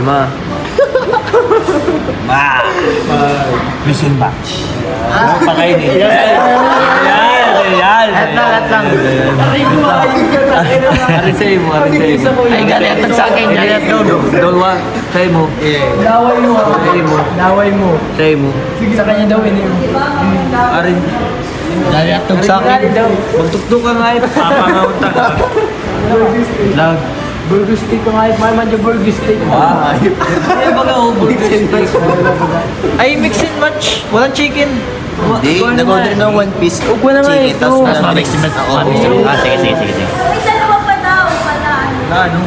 5. Mission batch. Pakainin. Yan. Lahat lang. Arin sa'yo mo. Ay, galit sa akin. Galit doon. Dalawa. Sa'yo mo. Laway mo. Laway mo. Sa'yo mo. Sige, sa kanya daw ini. Arin. Galit sa akin. Magtuktok ka nga ito. Papangawta ka. Loud. Burger steak ko nga. Mahal man yung burger steak. Ay, baga ako. Ay, mix and match. Walang chicken. Hindi, nag-order ng 1 piece. Huwag mo na nga chicken, ito. tapos Mas walang mix. mix and match. Oo. Sige. May dalawa pa daw pala. Na ano?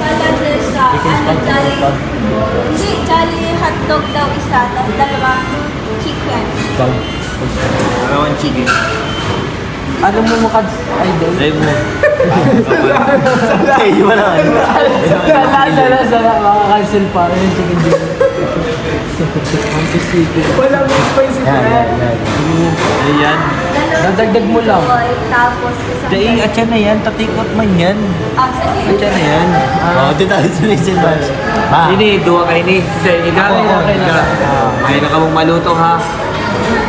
Pala din sa Jolly. Hindi, Jolly hotdog daw isa, tapos dalawang chicken. Dalawang chicken. Ano mo makads? Idol? Sa'yo mo. Ay, iba naman. Sana. Makakancel pa. Ano yung chicken dinner? Walang spicy pa yan. Ayan. Dadagdag mo lang. Boy, tapos isang... Dahil atyan na yan. Tatikot man yan. sige. Atyan na yan. Oo, dito tayo sa mission batch. Ini, duwa kayo ni. Ikaw. May na ka mong maluto ha.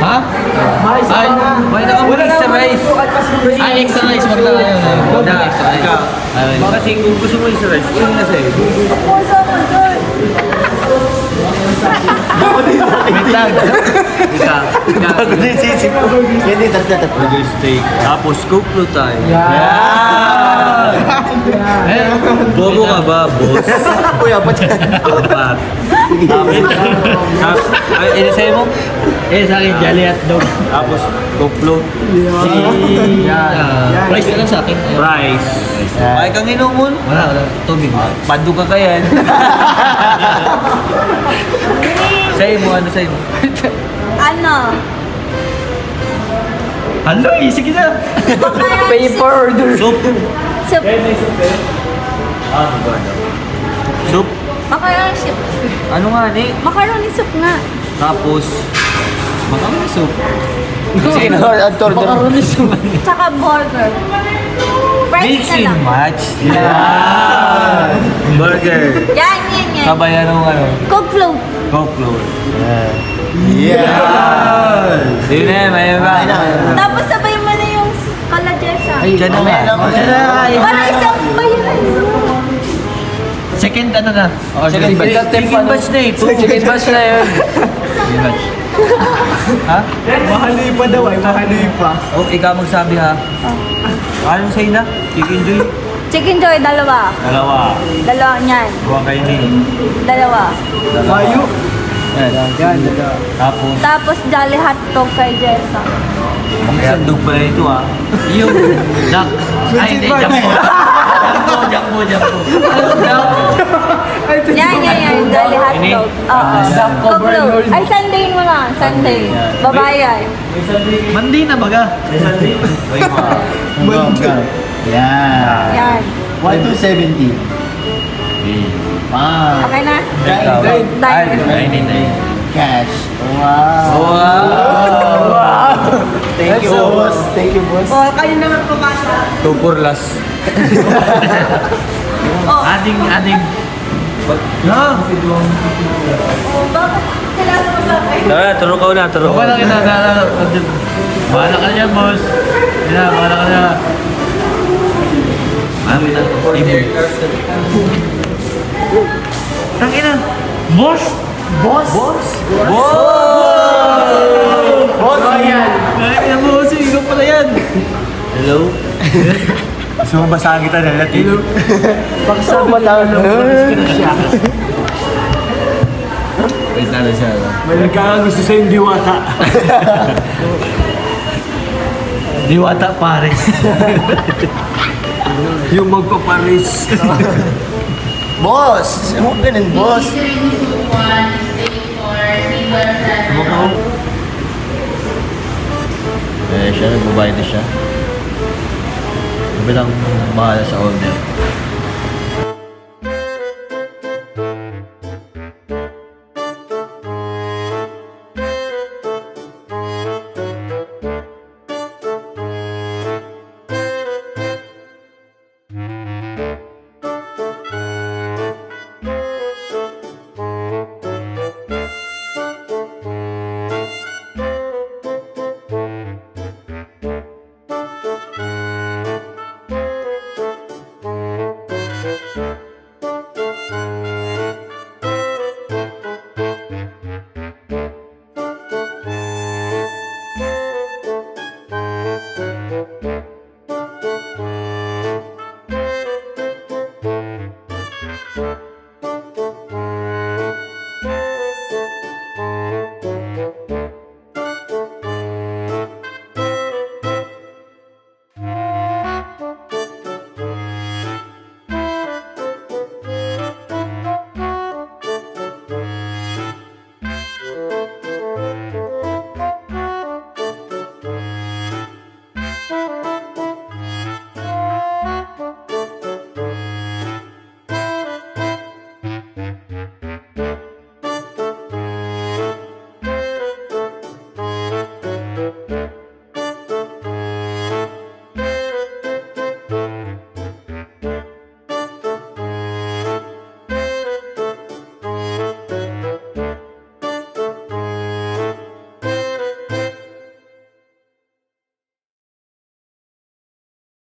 Ha? May isa pa na. May na ka mong extra rice. Ay, extra rice. Wag na kayo. Wag na extra rice. Kasi kung gusto mo extra rice, yun na sa'yo. Puso ko doon. Wait lang. Ikaw. Bago din sisip ko. Yan din, tatlo. Burger steak. Tapos coke tayo. Yan. Eh, bobo ka ba, boss? Uy, apat yan. Apat. Tapos, ay, ini sa'yo mo? Sa akin, jolly hot dog. Tapos, coke float. Price ka lang sa akin. Price. Ay, kang inumun? Wala. Tubig. Pando ka kayan. Sa'yo mo, ano sa'yo mo? Ano? Ano, sige na. Pay for order. Soup. Soup. Soup. Macaroni soup. Ano nga, ni? Macaroni soup nga. Tapos, makamay soup. Sige na, order. Macaroni soup. Tsaka burger. Price Mix na and lang. match. Yan. Burger. Yan. Sabayan ng ano, Coke float. coke float. Yeah. Yun na, may ba? Tapos sabay mo na yung kalajesa. Diyan na nga. Para isang bayan. Second ano na? Second batch. Second batch na eh. Chicken batch na yun. Second batch. Ha? Mahaloy pa daw ay, mahaloy pa. Oh, ikaw magsabi ha. Ano sa'yo na? Chicken joy? Chicken joy, dalawa. Dalawa. Dalawa niyan. Buwan kayo ni. Dalawa. Mayo. Yan. Tapos, Tapos Jolly hotdog kay Jessa. sandog pa na ito ha. Yung duck. Ay, hindi, Jumbo. Yan. Jolly hotdog. Oo. Duck Coke float. overload. Ay, Sunday mo na. Sunday. Babayan. Mandi na baga. Wait mo. Yan. Yan. 1,270. Wow. Okay na? Ay, Dine. Cash. Wow. Wow. Thank you, boss. Thank you, boss. O, kayo naman pumasa. Tupurlas. Oh. Ading. Ha? Oh, bakit kailangan mo sa akin? Tara, turo ka na. Okay lang ina. Bahala ka na boss. Bahala ka na. Amin na. Tangina. Boss? Boss? Boss yan. Tangina boss. Ikaw pala yan. Hello? Gusto mo basahan kita ng Latin? Pagsama lang. Wait na siya. May nagkakagusto sa'yo yung diwata. Diwata Paris. Yung magpaparis. Boss! Ano ka ganun, boss? Siya, nagbabayad na siya. Sabi lang bahala sa order.